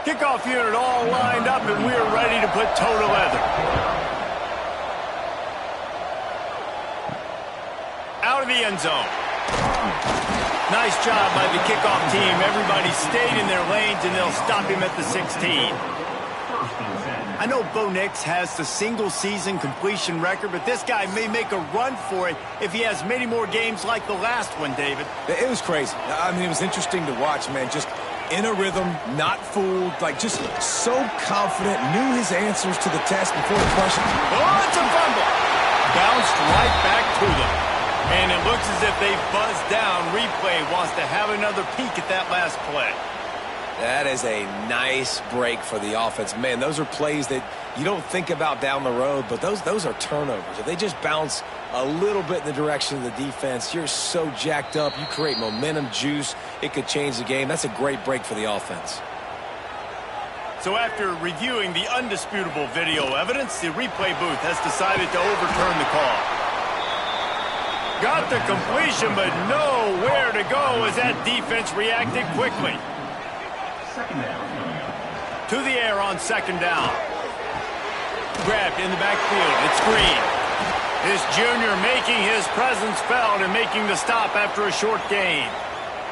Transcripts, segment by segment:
Kickoff unit all lined up, and we're ready to put toe to leather. Out of the end zone. Nice job by the kickoff team. Everybody stayed in their lanes, and they'll stop him at the 16. I know Bo Nix has the single-season completion record, but this guy may make a run for it if he has many more games like the last one, David. It was crazy. I mean, it was interesting to watch, man. Just in a rhythm, not fooled, like just so confident, knew his answers to the test before the question. Oh, it's a fumble. Bounced right back to them. And it looks as if they buzzed down. Replay wants to have another peek at that last play. That is a nice break for the offense. Man, those are plays that you don't think about down the road, but those are turnovers. If they just bounce a little bit in the direction of the defense, you're so jacked up. You create momentum, juice. It could change the game. That's a great break for the offense. So after reviewing the undisputable video evidence, the replay booth has decided to overturn the call. Got the completion, but nowhere to go as that defense reacted quickly. To the air on second down. Grabbed in the backfield. It's Green. This junior making his presence felt and making the stop after a short gain.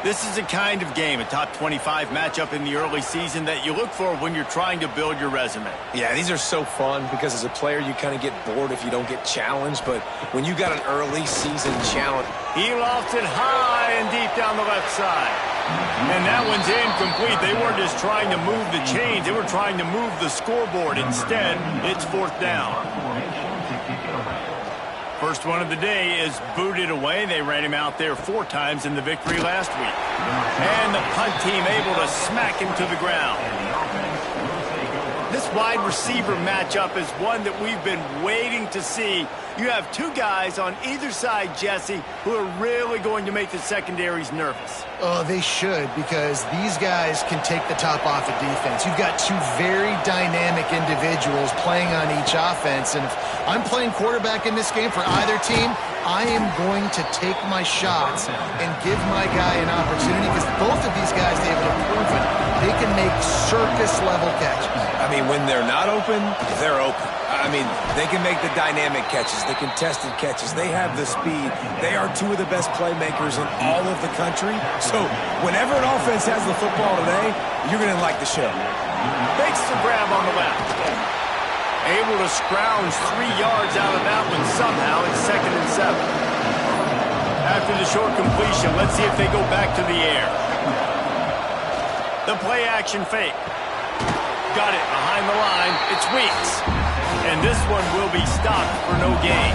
This is the kind of game, a top 25 matchup in the early season, that you look for when you're trying to build your resume. Yeah, these are so fun because as a player you kind of get bored if you don't get challenged, but when you got an early season challenge. He lofted high and deep down the left side. And that one's incomplete. They weren't just trying to move the chains. They were trying to move the scoreboard. Instead, it's fourth down. First one of the day is booted away. They ran him out there 4 times in the victory last week. And the punt team able to smack him to the ground. This wide receiver matchup is one that we've been waiting to see. You have 2 guys on either side, Jesse, who are really going to make the secondaries nervous. Oh, they should, because these guys can take the top off the defense. You've got 2 very dynamic individuals playing on each offense, and if I'm playing quarterback in this game for either team, I am going to take my shots and give my guy an opportunity, because both of these guys, they have proven they can make circus-level catches. I mean, when they're not open, they're open. I mean, they can make the dynamic catches, the contested catches. They have the speed. They are 2 of the best playmakers in all of the country. So whenever an offense has the football today, you're going to like the show. Makes the grab on the left. Able to scrounge 3 yards out of that one somehow. It's 2nd and 7. After the short completion, let's see if they go back to the air. The play action fake. Got it behind the line. It's Weeks. And this one will be stopped for no gain.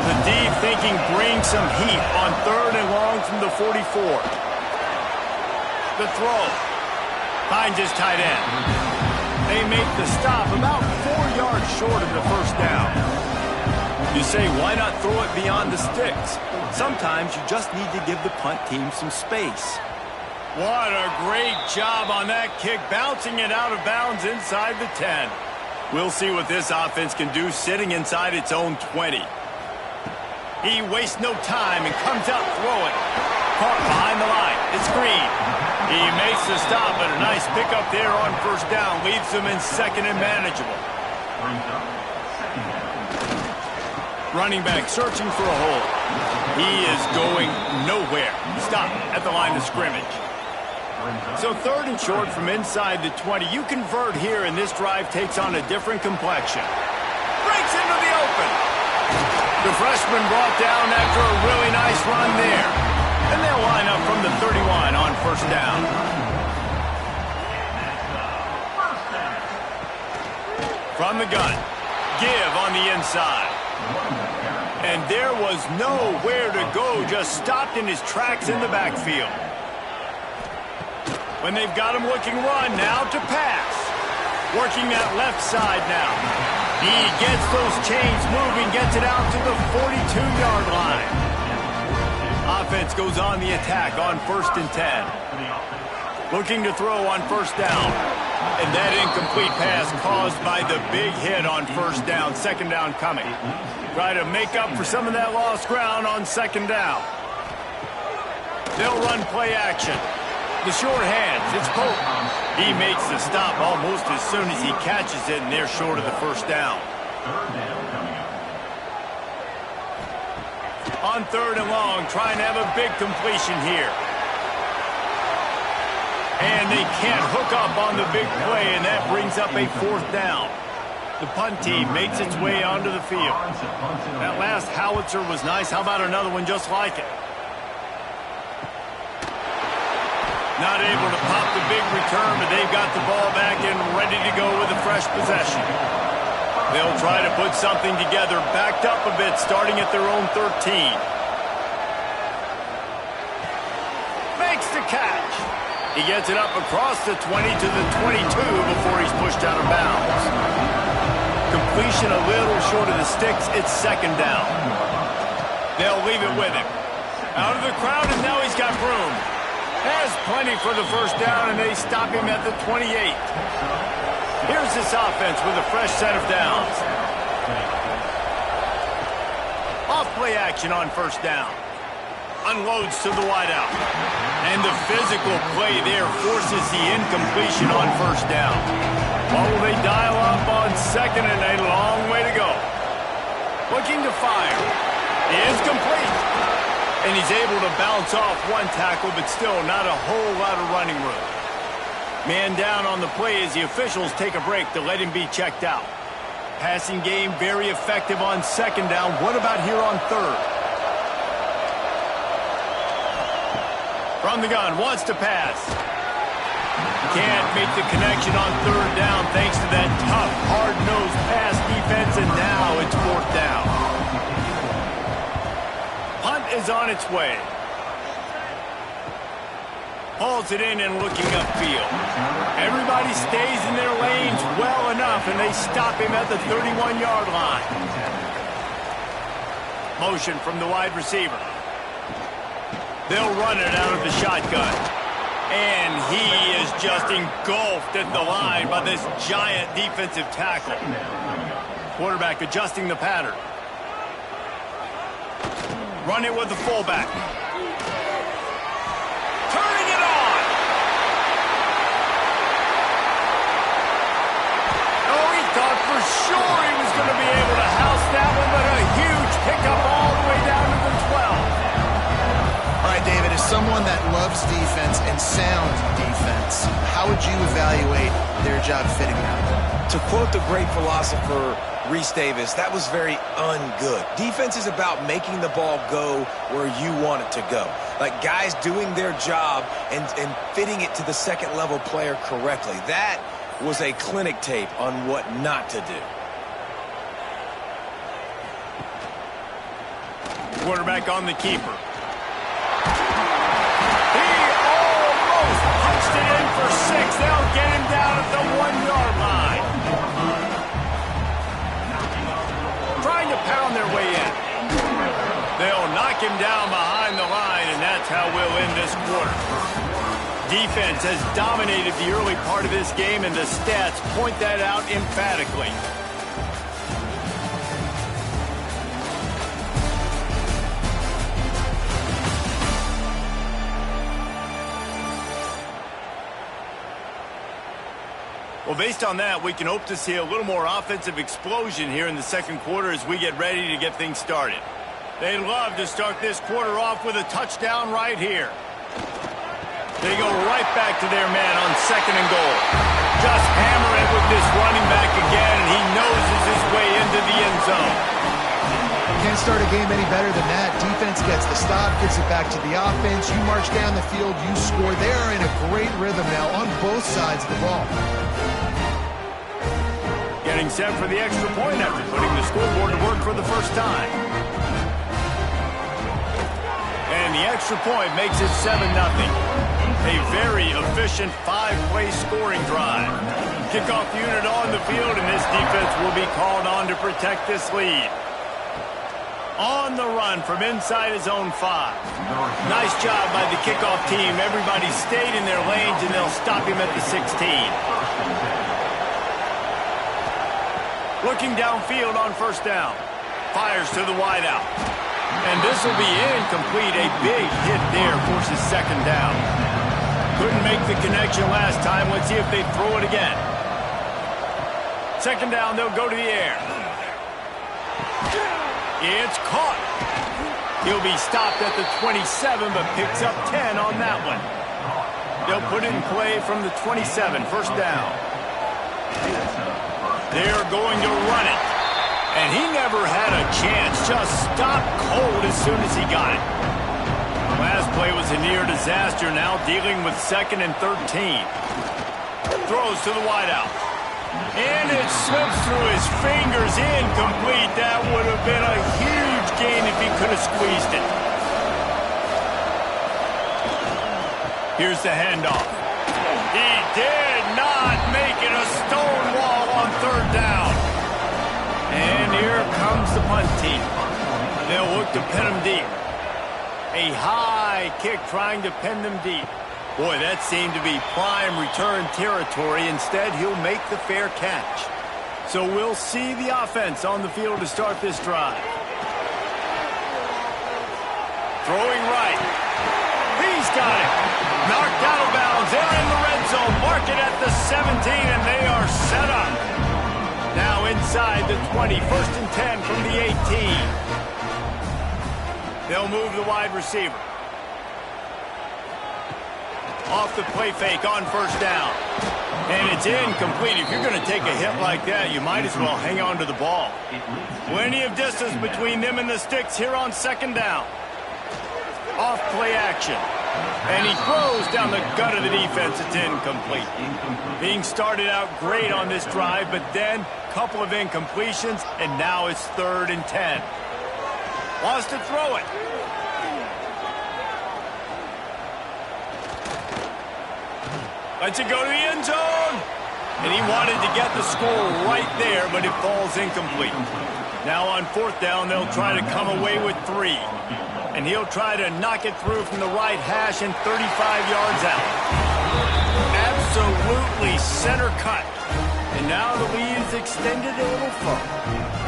The D thinking bring some heat on 3rd and long from the 44. The throw. Finds his tight end. They make the stop about 4 yards short of the first down. You say, why not throw it beyond the sticks? Sometimes you just need to give the punt team some space. What a great job on that kick, bouncing it out of bounds inside the 10. We'll see what this offense can do sitting inside its own 20. He wastes no time and comes out throwing. Caught behind the line. It's Green. He makes the stop, but a nice pickup there on first down. Leaves him in 2nd and manageable. Running back searching for a hole. He is going nowhere. Stop at the line of scrimmage. So 3rd and short from inside the 20. You convert here, and this drive takes on a different complexion. Breaks into the open. The freshman brought down after a really nice run there. And they'll line up from the 31 on first down. From the gun. Give on the inside. And there was nowhere to go. Just stopped in his tracks in the backfield. When they've got him looking run, now to pass. Working that left side now. He gets those chains moving, gets it out to the 42-yard line. Offense goes on the attack on 1st and 10. Looking to throw on first down. And that incomplete pass caused by the big hit on first down. 2nd down coming. Try to make up for some of that lost ground on 2nd down. They'll run play action. The short hands, it's Pope. He makes the stop almost as soon as he catches it, and they're short of the first down. On 3rd and long, trying to have a big completion here. And they can't hook up on the big play, and that brings up a 4th down. The punt team makes its way onto the field. That last howitzer was nice. How about another one just like it? Not able to pop the big return, but they've got the ball back and ready to go with a fresh possession. They'll try to put something together, backed up a bit, starting at their own 13. Makes the catch. He gets it up across the 20 to the 22 before he's pushed out of bounds. Completion a little short of the sticks. It's 2nd down. They'll leave it with him. Out of the crowd, and now he's got room. Has plenty for the first down, and they stop him at the 28. Here's this offense with a fresh set of downs. Off play action on 1st down. Unloads to the wideout. And the physical play there forces the incompletion on 1st down. What will they dial up on 2nd, and a long way to go. Looking to fire. He is complete. And he's able to bounce off one tackle, but still not a whole lot of running room. Man down on the play as the officials take a break to let him be checked out. Passing game very effective on 2nd down. What about here on 3rd? From the gun, wants to pass. Can't make the connection on 3rd down thanks to that tough, hard-nosed pass defense, and now it's 4th down. Punt is on its way. Hauls it in and looking upfield. Everybody stays in their lanes well enough, and they stop him at the 31-yard line. Motion from the wide receiver. They'll run it out of the shotgun. And he is just engulfed at the line by this giant defensive tackle. Quarterback adjusting the pattern. Run it with the fullback. Turning it on. Oh, he thought for sure he was going to be able to house that one, but a huge pickup all the way down to the 12. All right, David, as someone that loves defense and sound defense, how would you evaluate their job fitting that? To quote the great philosopher Reese Davis, that was very ungood. Defense is about making the ball go where you want it to go. Like guys doing their job and fitting it to the second-level player correctly. That was a clinic tape on what not to do. Quarterback on the keeper. He almost punched it in for 6. They'll get him down at the 1-yard line. Trying to pound their way in. They'll knock him down behind the line, and that's how we'll end this quarter. Defense has dominated the early part of this game, and the stats point that out emphatically. Well, based on that, we can hope to see a little more offensive explosion here in the second quarter as we get ready to get things started. They'd love to start this quarter off with a touchdown right here. They go right back to their man on 2nd and goal. Just hammer it with this running back again, and he noses his way into the end zone. Can't start a game any better than that. Defense gets the stop, gets it back to the offense. You march down the field, you score. They are in a great rhythm now on both sides of the ball. Getting set for the extra point after putting the scoreboard to work for the first time. And the extra point makes it 7-0. A very efficient 5-play scoring drive. Kickoff unit on the field, and this defense will be called on to protect this lead. On the run from inside his own 5. Nice job by the kickoff team. Everybody stayed in their lanes, and they'll stop him at the 16. Looking downfield on 1st down. Fires to the wideout. And this will be incomplete. A big hit there forces 2nd down. Couldn't make the connection last time. Let's see if they throw it again. Second down, they'll go to the air. It's caught. He'll be stopped at the 27, but picks up 10 on that one. They'll put it in play from the 27, first down. They're going to run it. And he never had a chance. Just stopped cold as soon as he got it. Last play was a near disaster. Now dealing with 2nd and 13. Throws to the wideout. And it slips through his fingers, incomplete. That would have been a huge gain if he could have squeezed it. Here's the handoff. He did not make it a stone wall on 3rd down. And here comes the punt team. They'll look to pin him deep. A high kick trying to pin them deep. Boy, that seemed to be prime return territory. Instead, he'll make the fair catch. So we'll see the offense on the field to start this drive. Throwing right. He's got it. Knocked out of bounds. They're in the red zone. Mark it at the 17, and they are set up. Now inside the 20. 1st and 10 from the 18. They'll move the wide receiver. Off the play fake on 1st down. And it's incomplete. If you're going to take a hit like that, you might as well hang on to the ball. Plenty of distance between them and the sticks here on 2nd down. Off play action. And he throws down the gut of the defense. It's incomplete. Being started out great on this drive, but then a couple of incompletions, and now it's 3rd and 10. Wants to throw it. Lets it go to the end zone. And he wanted to get the score right there, but it falls incomplete. Now on 4th down, they'll try to come away with 3. And he'll try to knock it through from the right hash and 35 yards out. Absolutely center cut. And now the lead is extended a little further.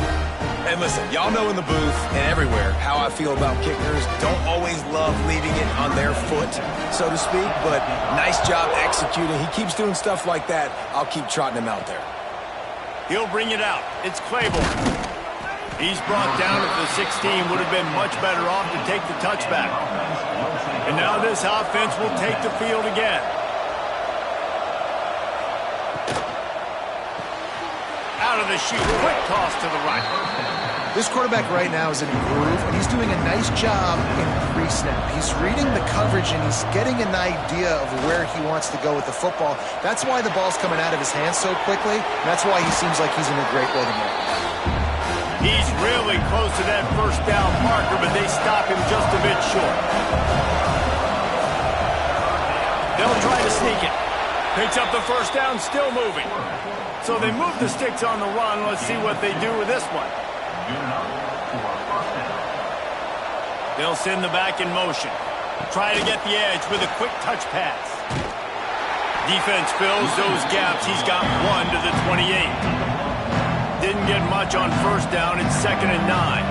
And listen, y'all know in the booth and everywhere how I feel about kickers. Don't always love leaving it on their foot, so to speak, but nice job executing. He keeps doing stuff like that. I'll keep trotting him out there. He'll bring it out. It's Claiborne. He's brought down at the 16. Would have been much better off to take the touchback. And now this offense will take the field again. Out of the chute. Quick toss to the right. This quarterback right now is in a groove, and he's doing a nice job in pre-snap. He's reading the coverage, and he's getting an idea of where he wants to go with the football. That's why the ball's coming out of his hands so quickly. And that's why he seems like he's in a great rhythm right now. He's really close to that 1st down marker, but they stop him just a bit short. They'll try to sneak it. Picks up the 1st down, still moving. So they move the sticks on the run. Let's see what they do with this one. They'll send the back in motion. Try to get the edge with a quick touch pass. Defense fills those gaps. He's got 1 to the 28. Didn't get much on 1st down. It's 2nd and 9.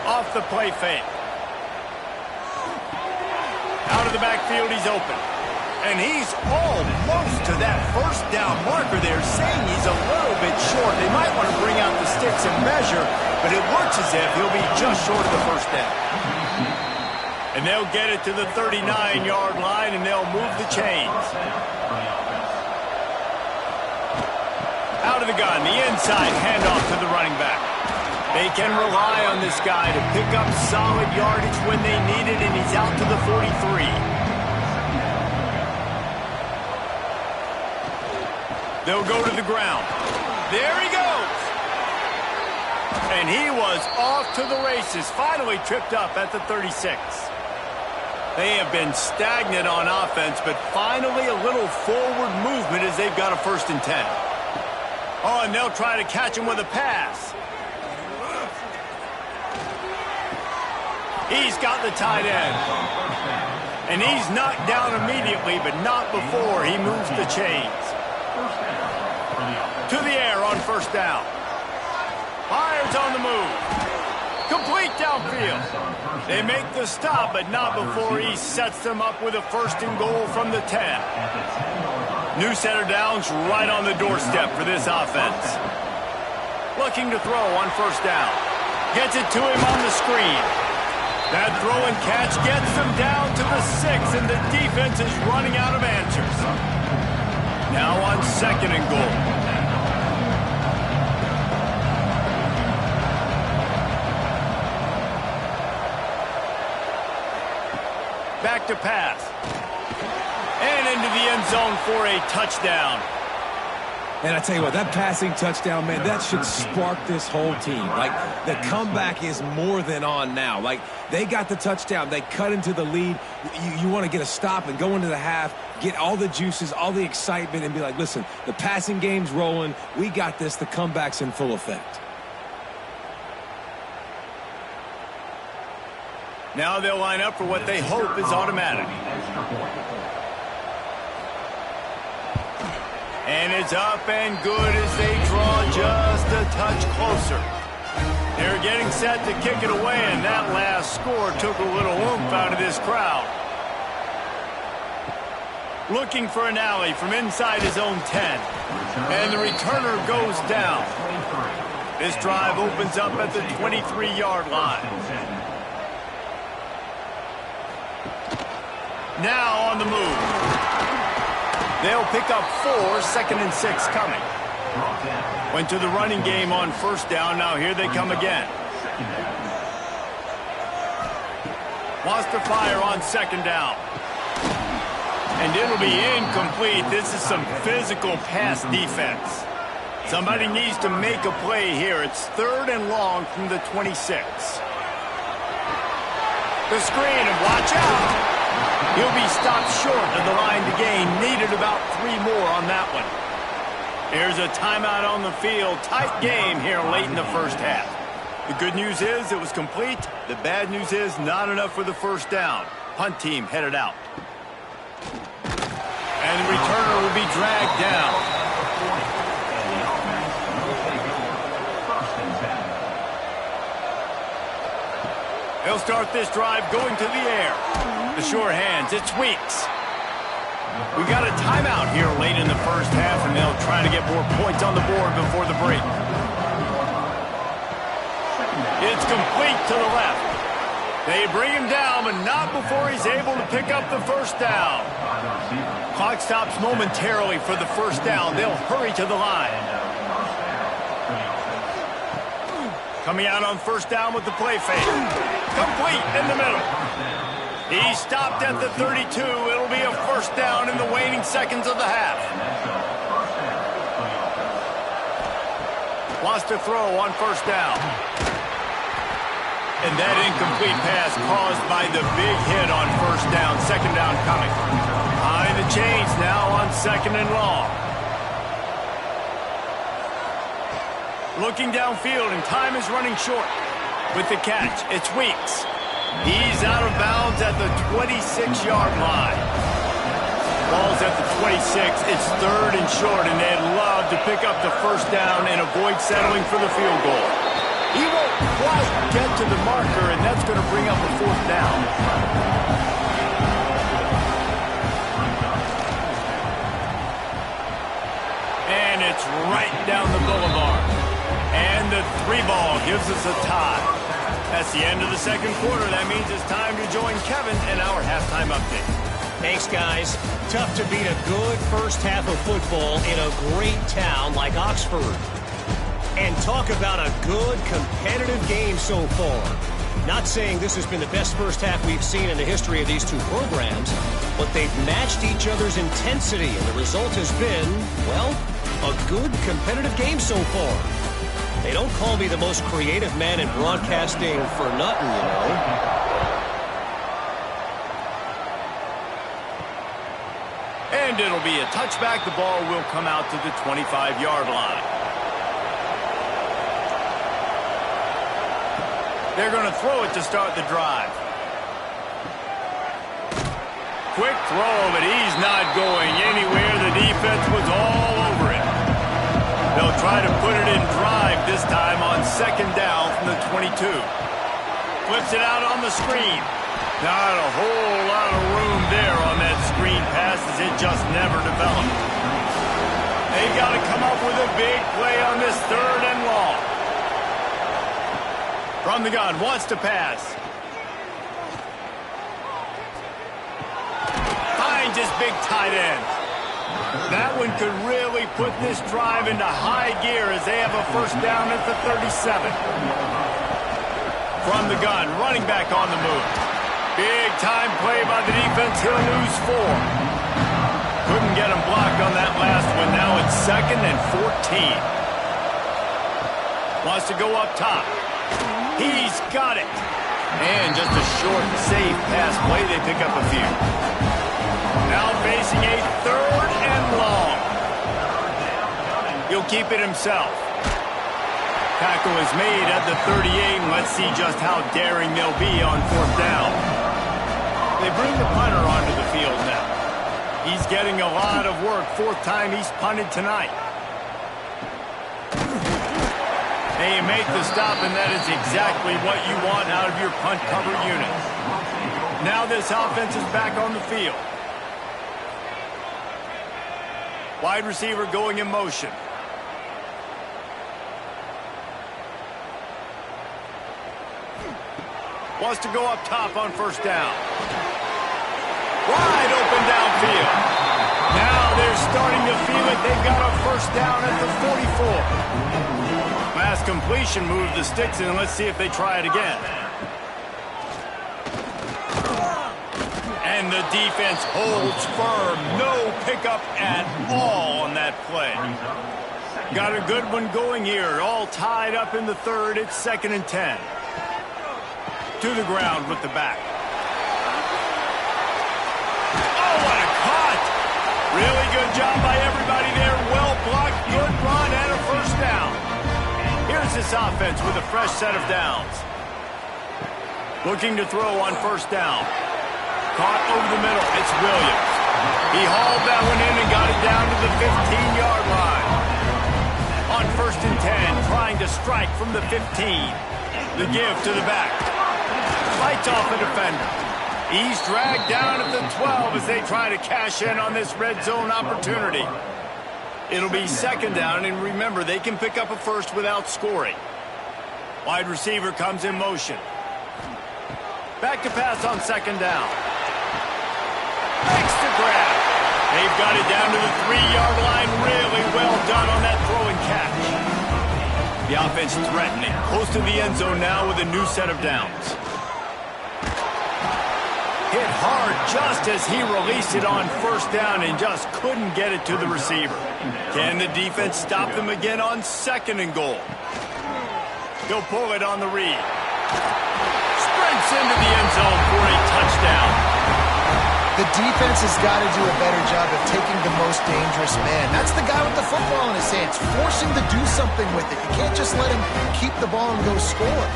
Off the play fake. Out of the backfield, he's open. And he's almost to that 1st down marker there, saying he's a little bit short. They might want to bring out the sticks and measure, but it looks as if he'll be just short of the 1st down. And they'll get it to the 39-yard line, and they'll move the chains. Out of the gun, the inside handoff to the running back. They can rely on this guy to pick up solid yardage when they need it, and he's out to the 43. They'll go to the ground. There he goes. And he was off to the races, finally tripped up at the 36. They have been stagnant on offense, but finally a little forward movement as they've got a 1st and 10. Oh, and they'll try to catch him with a pass. He's got the tight end. And he's knocked down immediately, but not before he moves the chains. To the air on 1st down. Fires on the move. Complete downfield. They make the stop, but not before he sets them up with a 1st and goal from the 10. New set of downs right on the doorstep for this offense. Looking to throw on 1st down. Gets it to him on the screen. That throw and catch gets them down to the 6, and the defense is running out of answers. Now on 2nd and goal. Back to pass. And into the end zone for a touchdown. And I tell you what, that passing touchdown, man, that should spark this whole team. Like, the comeback is more than on now. Like, they got the touchdown. They cut into the lead. You want to get a stop and go into the half, get all the juices, all the excitement, and be like, listen, the passing game's rolling. We got this. The comeback's in full effect. Now they'll line up for what they hope is automatic. And it's up and good as they draw just a touch closer. They're getting set to kick it away, and that last score took a little oomph out of this crowd. Looking for an alley from inside his own 10. And the returner goes down. This drive opens up at the 23-yard line. Now on the move. They'll pick up 4, 2nd and 6 coming. Went to the running game on 1st down. Now here they come again. Wants to fire on 2nd down. And it'll be incomplete. This is some physical pass defense. Somebody needs to make a play here. It's 3rd and long from the 26. The screen, and watch out. He'll be stopped short of the line to gain. Needed about 3 more on that one. There's a timeout on the field. Tight game here late in the 1st half. The good news is it was complete. The bad news is not enough for the 1st down. Punt team headed out. And the returner will be dragged down. They'll start this drive going to the air. The sure hands, it's Weeks. We got a timeout here late in the 1st half, and they'll try to get more points on the board before the break. It's complete to the left. They bring him down, but not before he's able to pick up the 1st down. Clock stops momentarily for the 1st down. They'll hurry to the line. Coming out on 1st down with the play fake. Complete in the middle. He stopped at the 32. It'll be a 1st down in the waning seconds of the half. Wants to throw on 1st down. And that incomplete pass caused by the big hit on 1st down. 2nd down coming. Behind the chains now on 2nd and long. Looking downfield, and time is running short. With the catch, it's Weeks. He's out of bounds at the 26-yard line. Ball's at the 26. It's 3rd and short, and they'd love to pick up the 1st down and avoid settling for the field goal. He won't quite get to the marker, and that's going to bring up a 4th down. And it's right down the boulevard. And the 3-ball gives us a tie. That's the end of the 2nd quarter. That means it's time to join Kevin in our halftime update. Thanks, guys. Tough to beat a good 1st half of football in a great town like Oxford. And talk about a good competitive game so far. Not saying this has been the best 1st half we've seen in the history of these two programs, but they've matched each other's intensity, and the result has been, well, a good competitive game so far. They don't call me the most creative man in broadcasting for nothing, you know. And it'll be a touchback. The ball will come out to the 25-yard line. They're going to throw it to start the drive. Quick throw, but he's not going anywhere. The defense was all over it. They'll try to put it in drive this time on second down from the 22. Flips it out on the screen. Not a whole lot of room there on that screen pass as it just never developed. They got to come up with a big play on this third and long. From the gun, wants to pass. Finds his big tight end. That one could really put this drive into high gear as they have a first down at the 37. From the gun, running back on the move. Big time play by the defense. He'll lose 4. Couldn't get him blocked on that last one. Now it's second and 14. Wants to go up top. He's got it. And just a short, safe pass play. They pick up a few. Now facing a third and long. He'll keep it himself. Tackle is made at the 38, and let's see just how daring they'll be on fourth down. They bring the punter onto the field now. He's getting a lot of work. Fourth time he's punted tonight. They make the stop, and that is exactly what you want out of your punt cover unit. Now this offense is back on the field. Wide receiver going in motion. Wants to go up top on first down. Wide open downfield. Now they're starting to feel it. They've got a first down at the 44. Last completion moved the sticks in. Let's see if they try it again. And the defense holds firm. No pickup at all on that play. Got a good one going here. All tied up in the third. It's second and 10. To the ground with the back. Oh, what a cut! Really good job by everybody there. Well blocked, good run, and a first down. Here's this offense with a fresh set of downs. Looking to throw on first down. Caught over the middle. It's Williams. He hauled that one in and got it down to the 15-yard line. On first and 10, trying to strike from the 15. The give to the back. Fights off a defender. He's dragged down at the 12 as they try to cash in on this red zone opportunity. It'll be second down, and remember, they can pick up a first without scoring. Wide receiver comes in motion. Back to pass on second down. Makes the grab. They've got it down to the 3-yard line. Really well done on that throw and catch. The offense threatening. Close to the end zone now with a new set of downs. Hit hard just as he released it on first down and just couldn't get it to the receiver. Can the defense stop them again on second and goal? He'll pull it on the read. Sprints into the end zone for a touchdown. The defense has got to do a better job of taking the most dangerous man. That's the guy with the football in his hands. Force him to do something with it. You can't just let him keep the ball and go score.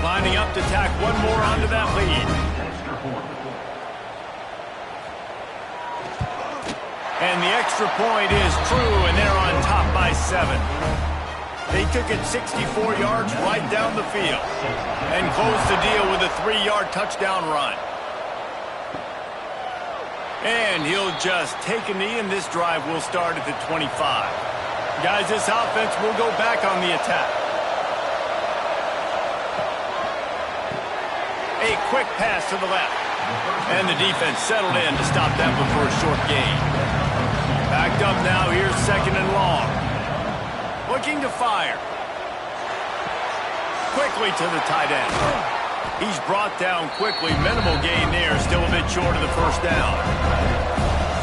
Lining up to tack one more onto that lead. And the extra point is true, and they're on top by 7. They took it 64 yards right down the field and closed the deal with a 3-yard touchdown run. And he'll just take a knee, and this drive will start at the 25. Guys, this offense will go back on the attack. A quick pass to the left. And the defense settled in to stop that one for a short gain. Backed up now, here's second and long. Looking to fire. Quickly to the tight end. He's brought down quickly. Minimal gain there, still a bit short of the first down.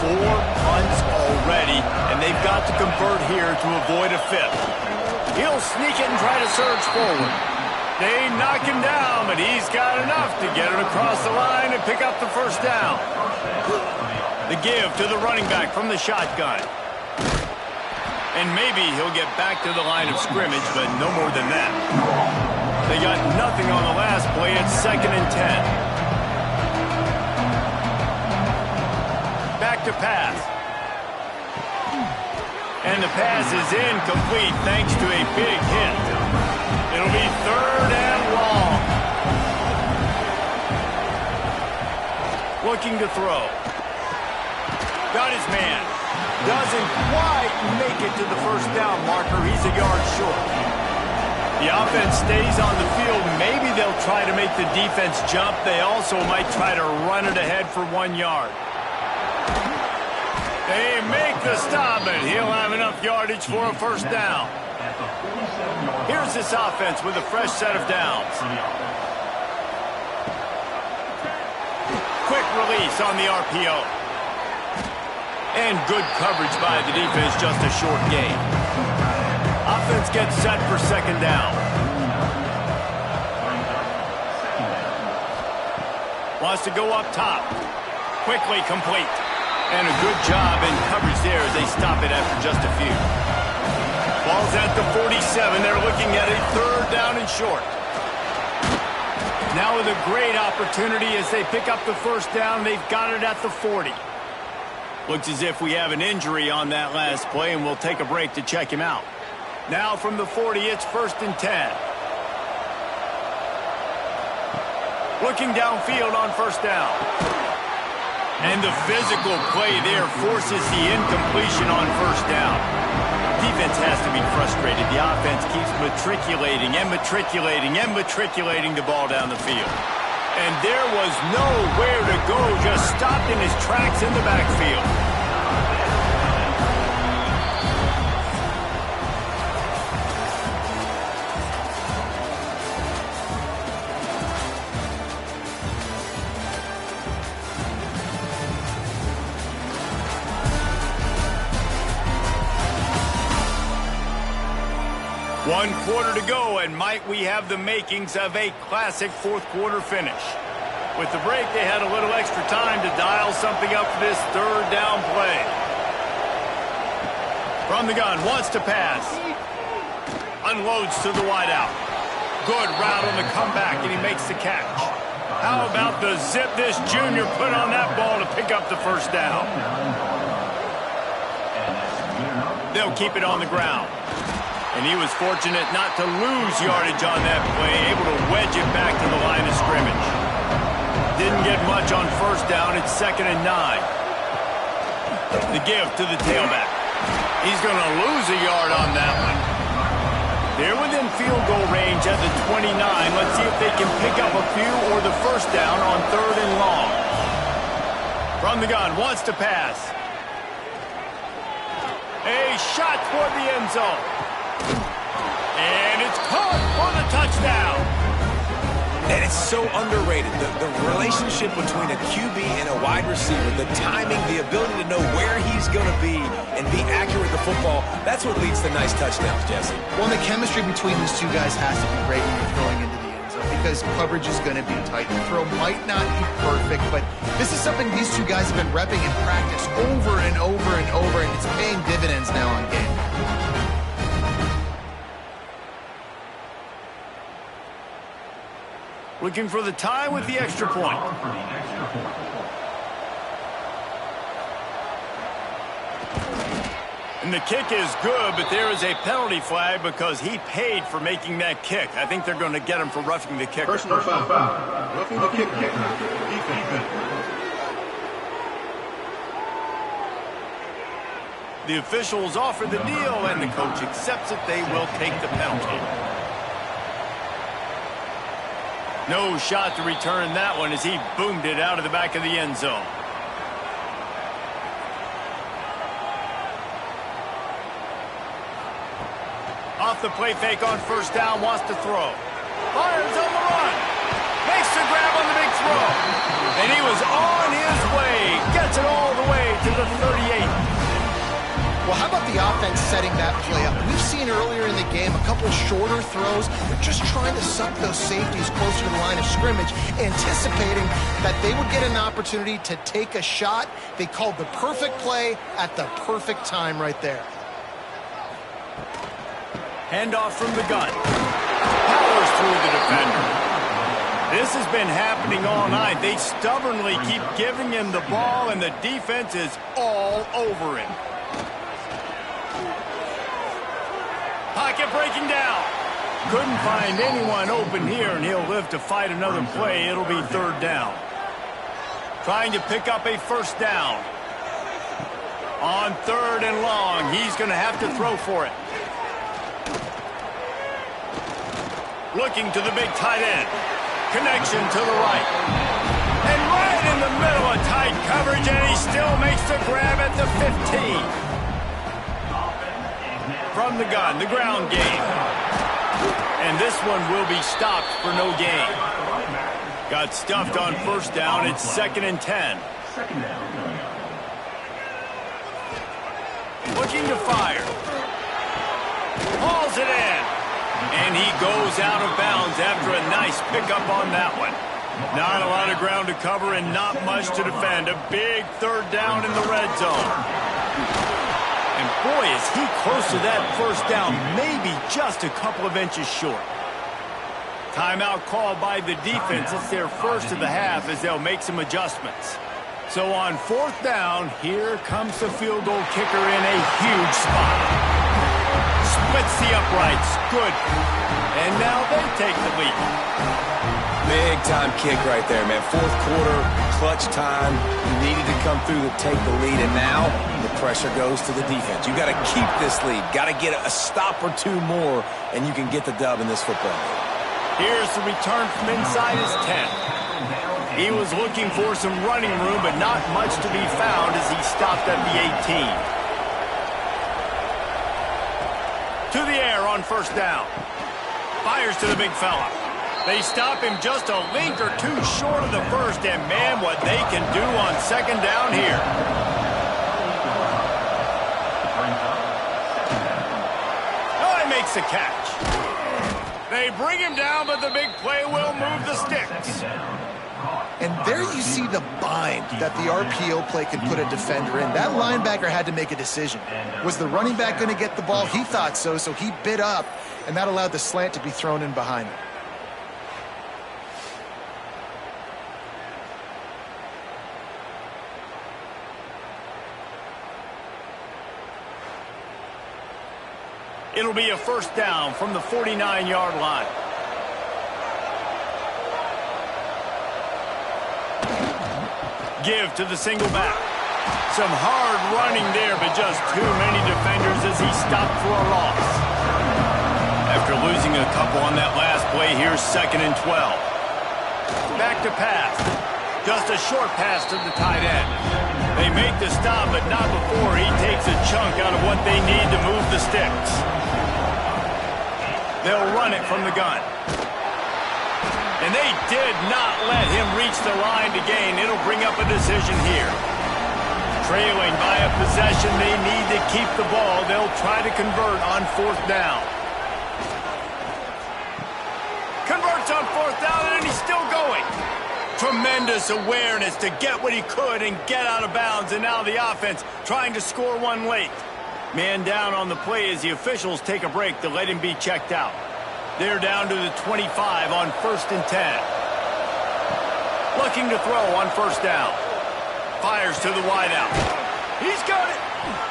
4 punts already, and they've got to convert here to avoid a fifth. He'll sneak it and try to surge forward. They knock him down, but he's got enough to get it across the line and pick up the first down. The give to the running back from the shotgun. And maybe he'll get back to the line of scrimmage, but no more than that. They got nothing on the last play. It's 2nd and 10. Back to pass. And the pass is incomplete thanks to a big hit. It'll be 3rd and long. Looking to throw. Got his man. Doesn't quite make it to the first down marker. He's a yard short. The offense stays on the field. Maybe they'll try to make the defense jump. They also might try to run it ahead for 1 yard. They make the stop, and he'll have enough yardage for a first down. Here's this offense with a fresh set of downs. Quick release on the RPO. And good coverage by the defense, just a short gain. Offense gets set for 2nd down. Wants to go up top. Quickly complete. And a good job in coverage there as they stop it after just a few. Ball's at the 47. They're looking at a 3rd down and short. Now with a great opportunity as they pick up the first down. They've got it at the 40. Looks as if we have an injury on that last play, and we'll take a break to check him out. Now from the 40, it's 1st and 10. Looking downfield on first down. And the physical play there forces the incompletion on first down. Defense has to be frustrated. The offense keeps matriculating and matriculating and matriculating the ball down the field. And there was nowhere to go, just stopped in his tracks in the backfield. One quarter to go, and might we have the makings of a classic fourth-quarter finish. With the break, they had a little extra time to dial something up for this 3rd down play. From the gun, wants to pass. Unloads to the wideout. Good route on the comeback, and he makes the catch. How about the zip this junior put on that ball to pick up the first down? They'll keep it on the ground. And he was fortunate not to lose yardage on that play, able to wedge it back to the line of scrimmage. Didn't get much on first down. It's 2nd and 9. The give to the tailback. He's going to lose a yard on that one. They're within field goal range at the 29. Let's see if they can pick up a few or the first down on 3rd and long. From the gun, wants to pass. A shot toward the end zone. And it's caught for the touchdown. And it's so underrated. The relationship between a QB and a wide receiver, the timing, the ability to know where he's going to be and be accurate with the football, that's what leads to nice touchdowns, Jesse. Well, the chemistry between these two guys has to be great when you're throwing into the end zone because coverage is going to be tight. The throw might not be perfect, but this is something these two guys have been repping in practice over and over and over, and it's paying dividends now on game. Looking for the tie with the extra point. And the kick is good, but there is a penalty flag because he paid for making that kick. I think they're going to get him for roughing the kicker. Personal foul. Roughing the kicker. Defense. The officials offer the deal, and the coach accepts it. They will take the penalty. No shot to return that one as he boomed it out of the back of the end zone. Off the play fake on first down, wants to throw. Fires on the run. Makes the grab on the big throw. And he was on his way. Gets it all the way to the 38. Well, how about the offense setting that play up? We've seen earlier in the game a couple shorter throws. They're just trying to suck those safeties closer to the line of scrimmage, anticipating that they would get an opportunity to take a shot. They called the perfect play at the perfect time right there. Handoff from the gun. powers through the defender. This has been happening all night. They stubbornly keep giving him the ball, and the defense is all over him. Pocket breaking down. Couldn't find anyone open here, and he'll live to fight another play. It'll be third down. Trying to pick up a first down. On third and long, he's going to have to throw for it. Looking to the big tight end. Connection to the right. And right in the middle of tight coverage, and he still makes the grab at the 15. From the gun, the ground game. And this one will be stopped for no gain. Got stuffed on first down. It's 2nd and 10. Looking to fire. Hauls it in. And he goes out of bounds after a nice pickup on that one. Not a lot of ground to cover and not much to defend. A big third down in the red zone. And boy, is he close to that first down, maybe just a couple of inches short. Timeout called by the defense. It's their first of the half as they'll make some adjustments. So on fourth down, here comes the field goal kicker in a huge spot. Splits the uprights. Good. And now they take the lead. Big time kick right there, man. Fourth quarter, clutch time. You needed to come through to take the lead, and now the pressure goes to the defense. You got to keep this lead. Got to get a stop or two more, and you can get the dub in this football game. Here's the return from inside his 10. He was looking for some running room, but not much to be found as he stopped at the 18. To the air on first down. Fires to the big fella. They stop him just a link or two short of the first, and man, what they can do on second down here. Oh, he makes the catch. They bring him down, but the big play will move the sticks. And there you see the bind that the RPO play can put a defender in. That linebacker had to make a decision. Was the running back going to get the ball? He thought so, so he bit up, and that allowed the slant to be thrown in behind him. It'll be a first down from the 49-yard line. Give to the single back. Some hard running there, but just too many defenders as he stopped for a loss. After losing a couple on that last play, here's 2nd and 12. Back to pass. Just a short pass to the tight end. They make the stop, but not before he takes a chunk out of what they need to move the sticks. They'll run it from the gun. And they did not let him reach the line to gain. It'll bring up a decision here. Trailing by a possession, they need to keep the ball. They'll try to convert on fourth down. Converts on fourth down, and he's still going. Tremendous awareness to get what he could and get out of bounds. And now the offense trying to score one late. Man down on the play as the officials take a break to let him be checked out. They're down to the 25 on 1st and 10. Looking to throw on first down. Fires to the wideout. He's got it.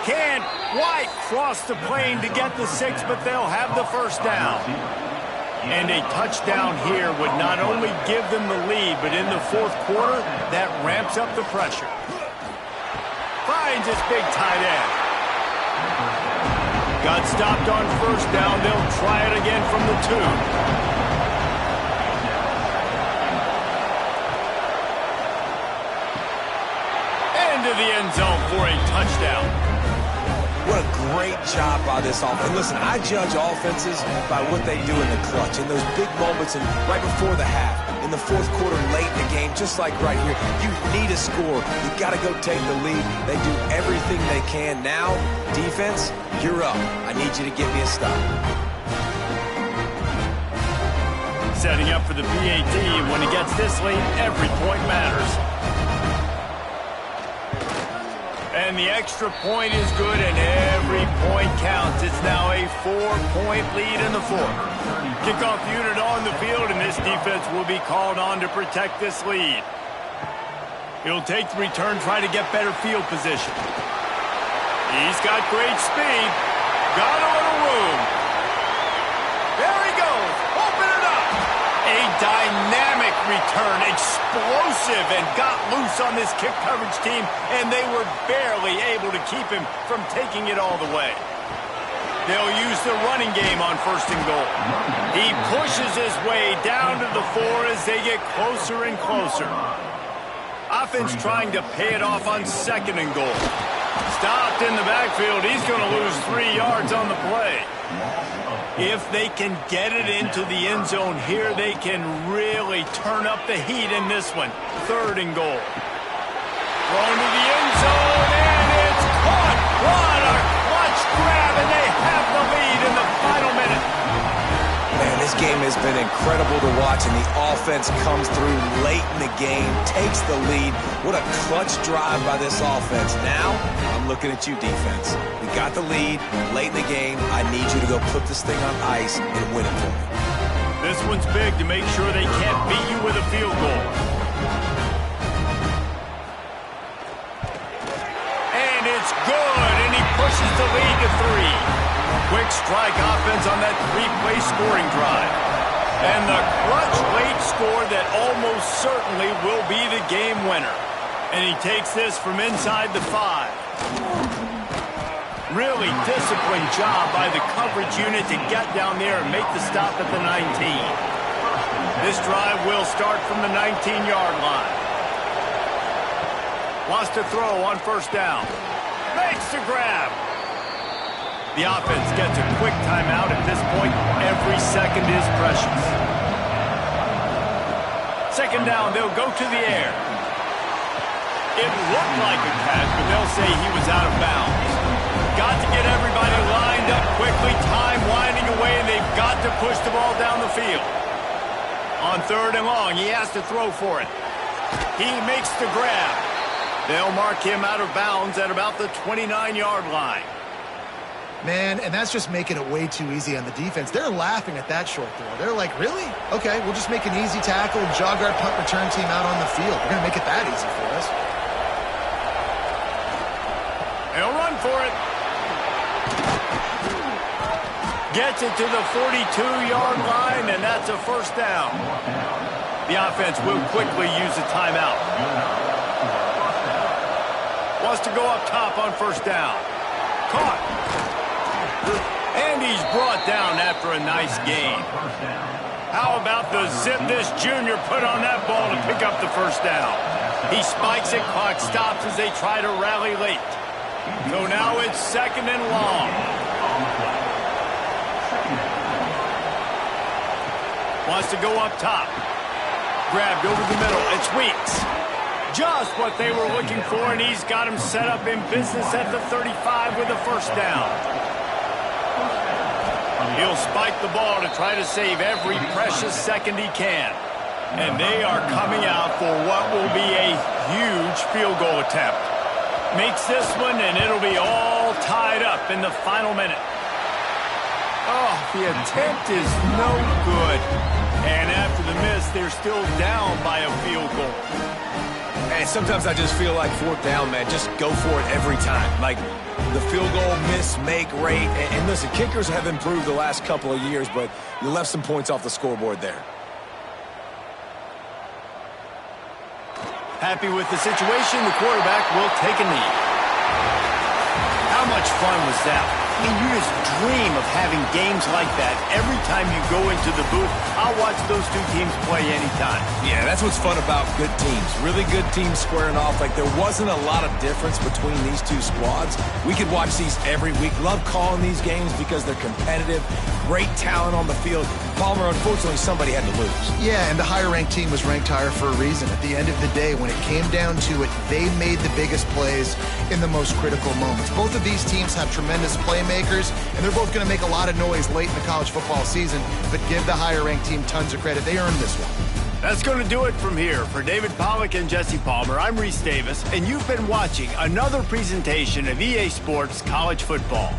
Can't quite cross the plane to get the 6, but they'll have the first down. And a touchdown here would not only give them the lead, but in the fourth quarter, that ramps up the pressure. Finds his big tight end. Got stopped on first down. They'll try it again from the 2. Into the end zone for a touchdown. What a great job by this offense. Listen, I judge offenses by what they do in the clutch, in those big moments and right before the half, in the fourth quarter, late in the game, just like right here. You need a score. You got to go take the lead. They do everything they can. Now, defense, you're up. I need you to get me a stop. Setting up for the PAT. When he gets this lead, every point matters. And the extra point is good, and every point counts. It's now a 4-point lead in the fourth. Kickoff unit on the field, and this defense will be called on to protect this lead. He'll take the return, try to get better field position. He's got great speed. Got a little room. There he goes. Open it up. A dynamic return. Explosive, and got loose on this kick coverage team, and they were barely able to keep him from taking it all the way. They'll use the running game on 1st and goal. He pushes his way down to the 4 as they get closer and closer. Offense trying to pay it off on 2nd and goal. Stopped in the backfield. He's going to lose 3 yards on the play. If they can get it into the end zone here, they can really turn up the heat in this one. 3rd and goal. Thrown to the end zone, and it's caught. What a clutch grab, and they have the lead in the final minute. Man, this game has been incredible to watch, and the offense comes through late in the game, takes the lead. What a clutch drive by this offense. Now, I'm looking at you, defense. We got the lead late in the game. I need you to go put this thing on ice and win it for me. This one's big to make sure they can't beat you with a field goal. And it's good, and he pushes the lead to 3. Quick strike offense on that 3-play scoring drive. And the clutch late score that almost certainly will be the game winner. And he takes this from inside the 5. Really disciplined job by the coverage unit to get down there and make the stop at the 19. This drive will start from the 19-yard line. Wants to throw on 1st down. Makes the grab. The offense gets a quick timeout at this point. Every second is precious. 2nd down, they'll go to the air. It looked like a catch, but they'll say he was out of bounds. Got to get everybody lined up quickly. Time winding away, and they've got to push the ball down the field. On 3rd and long, he has to throw for it. He makes the grab. They'll mark him out of bounds at about the 29-yard line. Man, and that's just making it way too easy on the defense. They're laughing at that short throw. They're like, really? Okay, we'll just make an easy tackle and jog our punt return team out on the field. We're going to make it that easy for us. He'll run for it. Gets it to the 42-yard line, and that's a 1st down. The offense will quickly use a timeout. Wants to go up top on 1st down. Caught. And he's brought down after a nice gain. How about the zip this junior put on that ball to pick up the 1st down? He spikes it, clock stops as they try to rally late. So now it's 2nd and long. Wants to go up top. Grabbed over the middle. It's Weeks. Just what they were looking for, and he's got him set up in business at the 35 with a 1st down. He'll spike the ball to try to save every precious second he can. And they are coming out for what will be a huge field goal attempt. Makes this one, and it'll be all tied up in the final minute. Oh, the attempt is no good. And after the miss, they're still down by a field goal. And sometimes I just feel like 4th down, man. Just go for it every time. Like the field goal miss-make rate. And listen, kickers have improved the last couple of years, but you left some points off the scoreboard there. Happy with the situation, the quarterback will take a knee. How much fun was that? I mean, you just dream of having games like that every time you go into the booth. I'll watch those two teams play anytime. Yeah, that's what's fun about good teams. Really good teams squaring off. Like, there wasn't a lot of difference between these two squads. We could watch these every week. Love calling these games because they're competitive. Great talent on the field. Palmer, unfortunately, somebody had to lose. Yeah, and the higher-ranked team was ranked higher for a reason. At the end of the day, when it came down to it, they made the biggest plays in the most critical moments. Both of these teams have tremendous playmakers, and they're both going to make a lot of noise late in the college football season, but give the higher-ranked team tons of credit. They earned this one. That's going to do it from here. For David Pollack and Jesse Palmer, I'm Reese Davis, and you've been watching another presentation of EA Sports College Football.